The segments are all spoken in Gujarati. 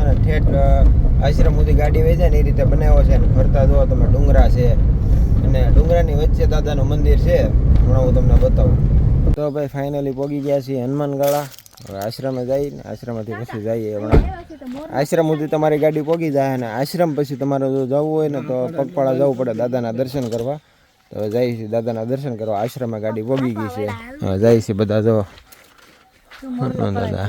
અને ઠેઠ આશ્રમ સુધી ગાડી વહી જાય ને એ રીતે બનાવ્યો છે. અને ફરતા જુઓ તમે ડુંગરા છે અને ડુંગરાની વચ્ચે દાદાનું મંદિર છે. હમણાં હું તમને બતાવું. તો ભાઈ ફાઇનલી પહોંચી ગયા છીએ હનુમાનગાળા. હવે આશ્રમે જઈએ ને આશ્રમથી પછી જઈએ. હમણાં આશ્રમ સુધી તમારી ગાડી પહોંચી જાય અને આશ્રમ પછી તમારે જો જવું હોય ને તો પગપાળા જવું પડે દાદાના દર્શન કરવા. તો હવે જઈએ છીએ દાદાના દર્શન કરવા. આશ્રમમાં ગાડી પહોંચી ગઈ છે. હવે જઈએ છીએ બધા જો દાદા.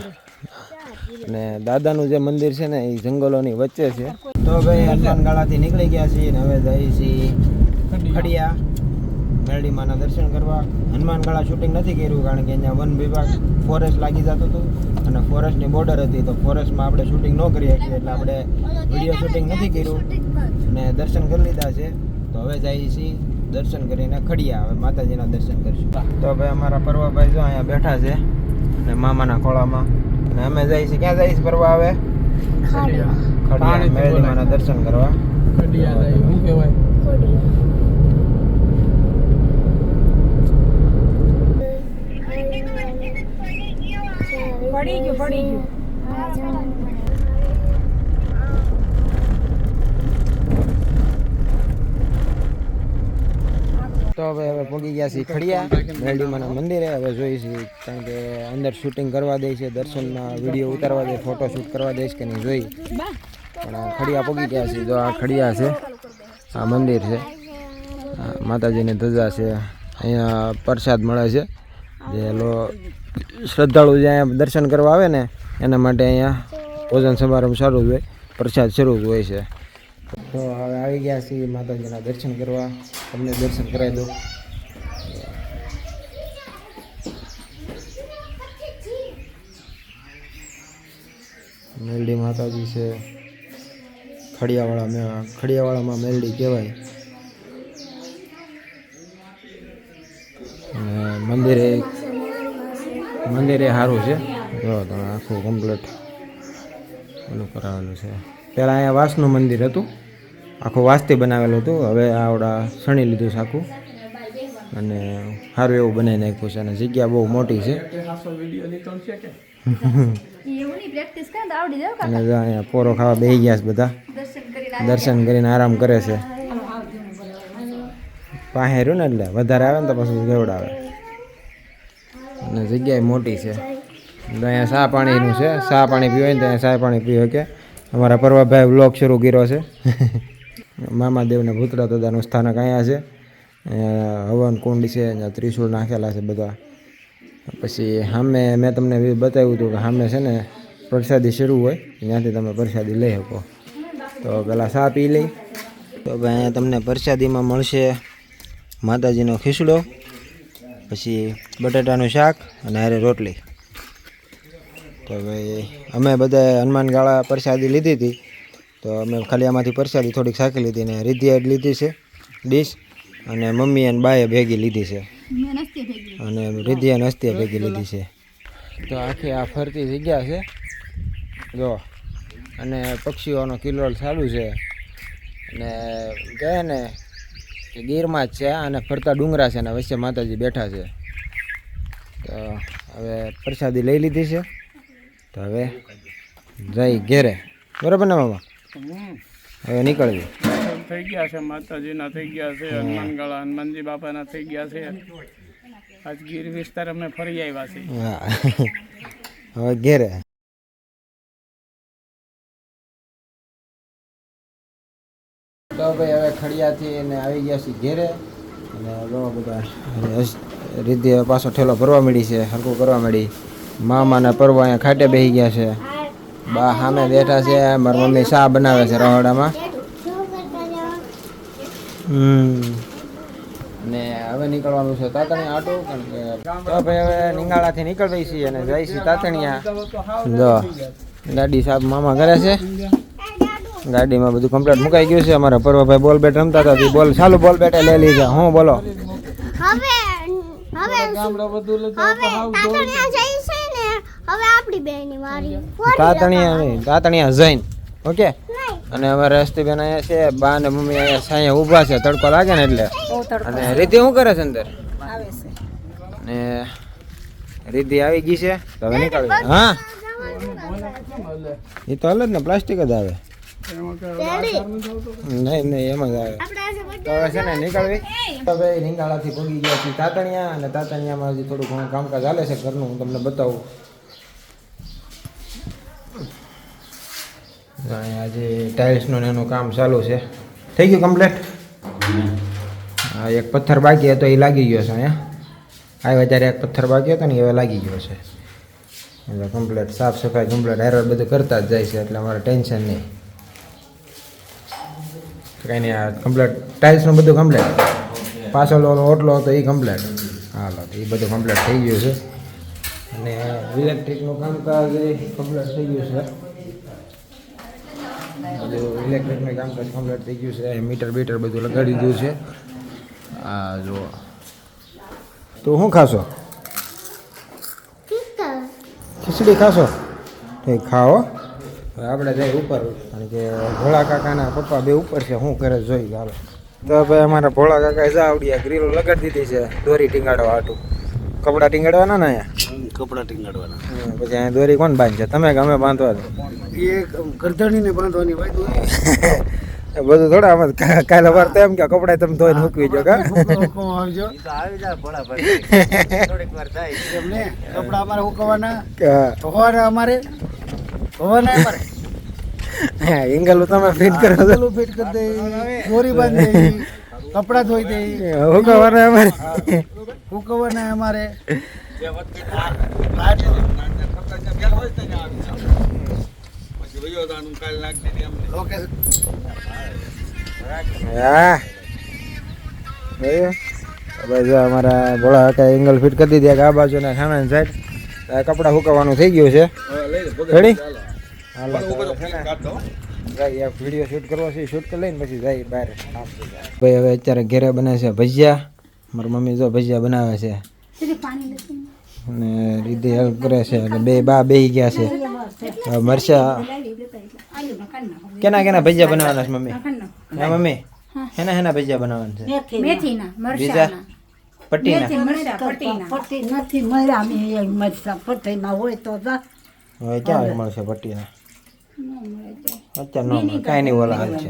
અને દાદાનું જે મંદિર છે ને એ જંગલોની વચ્ચે છે. તો ભાઈ હનુમાનગાળાથી નીકળી ગયા છીએ અને હવે જઈએ છીએ ખડિયા મેરડીમાના દર્શન કરવા. હનુમાનગાળા શૂટિંગ નથી કર્યું કારણ કે અહીંયા વન વિભાગ ફોરેસ્ટ લાગી જતું હતું અને ફોરેસ્ટની બોર્ડર હતી. તો ફોરેસ્ટમાં આપણે શૂટિંગ ન કરી શકીએ એટલે આપણે વિડીયો શૂટિંગ નથી કર્યું અને દર્શન કરી લીધા છે. તો હવે જઈએ છીએ દર્શન કરીને ખડિયા. હવે માતાજીના દર્શન કરીશું. તો ભાઈ અમારા પરવાભાઈ જો અહીંયા બેઠા છે અને મામાના ખોળામાં. અને અમે જઈએ છીએ ક્યાં જઈએ છીએ પરવા? આવે ખડિયા મેરડીમાના દર્શન કરવા. પડી ગયું. તો હવે પહોંચી ગયા છીએ ખડિયા મેરડીમાના મંદિરે. હવે જોઈએ છીએ કારણ કે અંદર શૂટિંગ કરવા દે છે, દર્શનમાં વિડીયો ઉતારવા દે, ફોટો શૂટ કરવા દે કે નહીં જોઈ. પણ ખડિયા પહોંચી ગયા છીએ. જો આ ખડિયા છે, આ મંદિર છે, માતાજીની ધજા છે. અહીંયા પ્રસાદ મળે છે. જે શ્રદ્ધાળુ જે અહીંયા દર્શન કરવા આવે ને એના માટે અહીંયા ભોજન સમારંભ સારું જ હોય, પ્રસાદ શરૂ જ હોય છે. તો હવે આવી ગયા છીએ માતાજીના દર્શન કરવા. તમને દર્શન કરાવી દો. મેરડી માતાજી છે. ખડિયાવાળામાં મેરડી કહેવાય. મંદિરે સારું છે. જો તમે આખું કમ્પ્લીટ ઓલું કરાવેલું છે. પહેલાં અહીંયા વાંસનું મંદિર હતું, આખું વાંસથી બનાવેલું હતું. હવે આવડા સણી લીધું છે આખું અને સારું એવું બનાવી નાખ્યું છે. અને જગ્યા બહુ મોટી છે. અને અહીંયા પોરો ખાવા બેસી ગયા છે બધા. દર્શન કરીને આરામ કરે છે. પાસે રહ્યું ને એટલે વધારે આવે ને તો પછી ગેવડાવે. અને જગ્યાએ મોટી છે. અહીંયા ચા પાણીનું છે. ચા પાણી પીવાય ને ત્યાં ચા પાણી પીવે કે અમારા પરવાભાઈ વ્લોગ શરૂ કર્યો છે. મામાદેવને ભૂતળા દાદાનું સ્થાનક અહીંયા છે. અહીંયા હવન કુંડ છે, અહીંયા ત્રિશૂળ નાખેલા છે બધા. પછી સામે મેં તમને બતાવ્યું હતું કે સામે છે ને પ્રસાદી શરૂ હોય, ત્યાંથી તમે પ્રસાદી લઈ શકો. તો પહેલાં ચા પી લઈ. તો ભાઈ અહીંયા તમને પ્રસાદીમાં મળશે માતાજીનો ખીચડો, પછી બટાટાનું શાક અને હારે રોટલી. તો ભાઈ અમે બધા હનુમાનગાળા પ્રસાદી લીધી હતી. તો અમે ખાલી આમાંથી પ્રસાદી થોડીક શાકી લીધી ને રીધિયા લીધી છે ડીશ, અને મમ્મી અને બાએ ભેગી લીધી છે, અને રીધિયા નસ્તિયા ભેગી લીધી છે. તો આખી આ ફરતી જગ્યા છે જો. અને પક્ષીઓનો કિલ્લોલ ચાલુ છે. અને કહે ને કે ગીરમાં જ છે અને ફરતા ડુંગરા છે અને વચ્ચે માતાજી બેઠા છે. તો હવે પ્રસાદી લઈ લીધી છે. તો હવે જઈ ઘેરે. બરાબર ને મામા? હવે નીકળવી થઈ ગયા છે. માતાજીના થઈ ગયા છે, હનુમાનગાળા હનુમાનજી બાપાના થઈ ગયા છે. આજ ગીર વિસ્તાર અમે ફરી આવ્યા છીએ. હા, હવે ઘેરે. તો ભાઈ હવે ખડિયાથી એને આવી ગયા છીએ ઘેરે. અને ઘણો બધા રીતિ પાછો ઠેલો ભરવા મળી છે, હરકું કરવા મળી. મામાના પરવા અહીંયા ખાટે બેસી ગયા છે. બા સામે બેઠા છે. મારી મમ્મી ચા બનાવે છે રવાડામાં. અને હવે નીકળવાનું છે તાતણિયા આટો. કારણ કે તો ભાઈ હવે નિંગાળાથી નીકળવી છીએ અને જાય છે તાતણિયા. જો ગાડી સાહેબ મામા કરે છે. ગાડીમાં બધું કમ્પ્લીટ મુકાઈ ગયું છે. અમારા પરવાભાઈ બોલ બેટ રમતા હતા. બોલ ચાલુ બોલ બેટે લઈ લીધા. હું બોલો તાતણિયા જૈન. ઓકે. અને અમારા રસ્તીબેન અહીંયા છે. બા ને મમ્મી અહીંયા સાંજે ઊભા છે, તડકો લાગે ને એટલે. અને રીતિ શું કરે છે અંદર? અને રીતિ આવી ગઈ છે. હવે નીકળવી. હા એ તો હાલ જ ને, પ્લાસ્ટિક જ આવે. એમાં કે આચાર નથી આવતો. નહીં એમાં જ આવે. તો હવે છે ને નીકળવી. તો ભાઈ રીંગાળાથી પગી ગયા છીએ તાતણિયા, અને તાતણિયામાં હજી થોડું ઘણું કામકાજ ચાલે છે ઘરનું, હું તમને બતાવું. અહીંયા આજે ટાઇલ્સનું ને એનું કામ ચાલુ છે. થઈ ગયું કમ્પ્લીટ? હા, એક પથ્થર બાકી હતો એ લાગી ગયો છે. અહીંયા આવ્યા ત્યારે એક પથ્થર બાકી હતો ને એ હવે લાગી ગયો છે. એટલે કમ્પ્લીટ સાફ સફાઈ કમ્પ્લીટ હેરર બધું કરતા જ જાય છે, એટલે અમારે ટેન્શન નહીં. કંઈ નહીં, આ કમ્પ્લીટ ટાઇલ્સનું બધું કમ્પ્લીટ. પાછળ ઓલો ઓટલો હતો એ કમ્પ્લીટ. હાલો, એ બધું કમ્પ્લીટ થઈ ગયું છે. અને ઇલેક્ટ્રિકનું કામકાજ એ કમ્પ્લીટ થઈ ગયું છે. બધું ઇલેક્ટ્રિકનું કામકાજ કમ્પ્લીટ થઈ ગયું છે. મીટર બીટર બધું લગાડી દીધું છે. આ જુઓ. તું શું ખાશો? ખીચડી ખાશો? કંઈ ખાઓ. હવે આપણે જઈએ ઉપર, કારણ કે ભોળા કાકાના પપ્પા બે ઉપર છે, શું કરે જોઈ. હાલો. તો ભાઈ અમારા ભોળા કાકાએ જાવડિયા ગ્રીલો લગાડી દીધી છે દોરી ટીંગાડવા હાટું. કપડાં ટીંગાડવાના ને અહીંયા? કપડા ટીંગાડવાના. પછી અહીંયા દોરી કોણ બાંધશે? તમે કે અમે બાંધવા દો? એ ગરદણીને બાંધવાની હોય તો બધું થોડા આમ કાલે વાર તો એમ કે કપડાં તમે ધોઈને મૂકવી જો કા આવજો. એમને કપડા અમારે હુકવાના ધોવાના, અમારે ધોવાના અમારે. એંગલ તમે ફિટ કરો છો? પેલું ફિટ કરી દે, દોરી બાંધી દે, કપડા ધોઈ દે. હુકવાના અમારે, હુકવાના અમારે. હા ભાઈ જો અમારા ભોળા કાકા એંગલ ફિટ કરી દીધી. આ બાજુના સામેની સાઈડ કપડાં સુકવવાનું થઈ ગયું છે. રેડી? હાલો એક વિડીયો શૂટ કરવો છે, શૂટ કરી લઈને પછી જાય બહાર. ભાઈ હવે અત્યારે ઘેરે બને છે ભજીયા. મારી મમ્મી જો ભજીયા બનાવે છે અને રીધી હેલ્પ કરે છે. એટલે બે બા બેહી ગયા છે. મરચા કેના કેના ભજીયા બનાવવાના છે મમ્મી? હા મમ્મી, હેના ભજીયા બનાવવાના છે? મેથીના, બીજા મરચાના, પટ્ટીના? મેથી, મરચાં, પટ્ટીના. પટ્ટી નથી મળ્યા મેં મરચા પટ્ટીના હોય તો જા. હવે ક્યાં મળશે પટ્ટીના? અત્યારે ન મળે, કાંઈ નહીં. ઓલા હાલ છે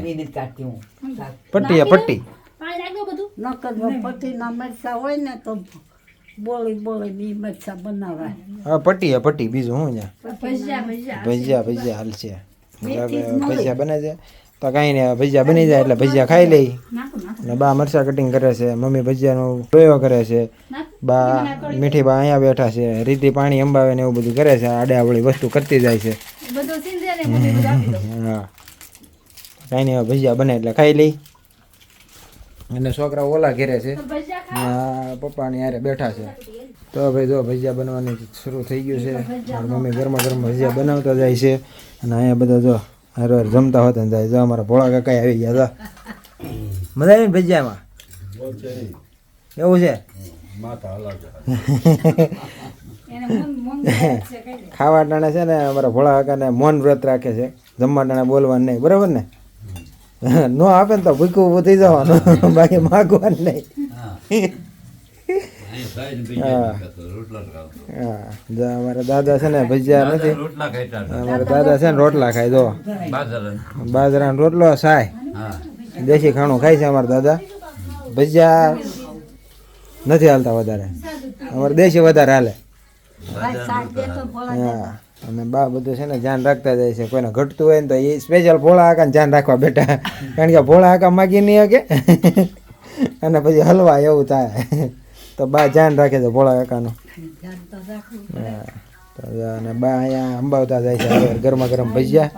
પટ્ટી. પટ્ટી નકર પટ્ટીના મરચા હોય ને તો બોળી બી મરચા બનાવાય. હા પટ્ટી. બીજું શું છે? ભજીયા હાલ છે. ભજીયા બને છે તો કાંઈ નહીં, ભજીયા બની જાય એટલે ભજીયા ખાઈ લઈ. અને બા મરચાં કટિંગ કરે છે, મમ્મી ભજીયાનો પ્રયોગ કરે છે, બા મીઠી બા અહીંયા બેઠા છે, રીતિ પાણી અંબાવે ને એવું બધું કરે છે. આડાવળી વસ્તુ કરતી જાય છે. હા કાંઈ નહીં, ભજીયા બને એટલે ખાઈ લઈ. અને છોકરા ઓલા ઘેરે છે, પપ્પાની યારે બેઠા છે. તો ભાઈ જો ભજીયા બનવાની શરૂ થઈ ગયું છે. મારી મમ્મી ગરમા ગરમ ભજીયા બનાવતા જાય છે. અને અહીંયા બધા જો હાર જમતા હોતા જાય. જો અમારા ભોળા કાકા આવી ગયા. મજા આવી ને ભજીયામાં? એવું છે? ખાવા ટાણે છે ને અમારા ભોળા કાકાને મૌન વ્રત રાખે છે, જમવા ટાણે બોલવાનું નહીં. બરાબર ને? નો આપે ને તો ભૂખું ઊભું થઈ જવાનું, બાકી માગવાનું નહીં. હા અમારા દાદા છે ને ભજીયા નથી, અમારા દાદા છે ને રોટલા ખાય. જો બાજરાનો રોટલો સાય દેશી ખાણું ખાય છે અમારા દાદા. ભજીયા નથી હાલતા વધારે, અમારે દેશી વધારે હાલે. હા અને બા બધું છે ને ધ્યાન રાખતા જાય છે. કોઈને ઘટતું હોય ને તો એ સ્પેશિયલ ભોળા કાકાને ધ્યાન રાખવા બેઠા, કારણ કે ભોળા કાકા માગી નહીં શકે અને પછી હલવા એવું થાય. તો બા ધ્યાન રાખે છે ભોળા કાકાનું. અને બા અહીંયા અંબાવતા જાય છે ગરમા ગરમ ભજીયા.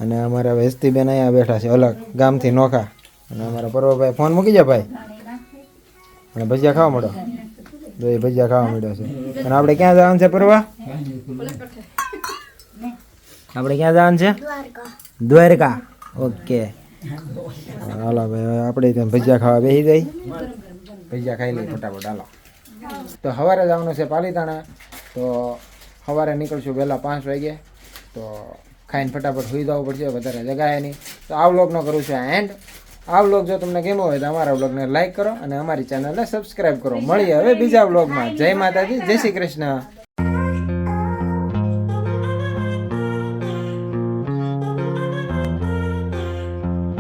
અને અમારા હવે હસ્તીબેન અહીંયા બેઠા છે અલગ ગામથી નોખા. અને અમારા પર્વભાઈ ફોન મૂકી જાય ભાઈ અને ભજીયા ખાવા મળો. તો એ ભજીયા ખાવા મળ્યો છે. અને આપણે ક્યાં જવાનું છે પર્વા? આપણે ક્યાં જવાનું છે? દ્વારકા. ઓકે હાલો ભાઈ આપણે ત્યાં ભજીયા ખાવા બેસી જાય. ભજીયા ખાઈ લઈ ફટાફટ. હાલો તો સવારે જવાનું છે પાલીતાણા. તો સવારે નીકળશું વહેલા 5 વાગે. તો ખાઈને ફટાફટ સુઈ જવું પડશે, વધારે જગાય નહીં. તો આ વ્લોગનો કરું છું એન્ડ. આ વ્લોગ જો તમને ગમ્યો હોય તો અમારા વ્લોગને લાઈક કરો અને અમારી ચેનલને સબસ્ક્રાઈબ કરો. મળીએ હવે બીજા વ્લોગમાં. જય માતાજી, જય શ્રી કૃષ્ણ.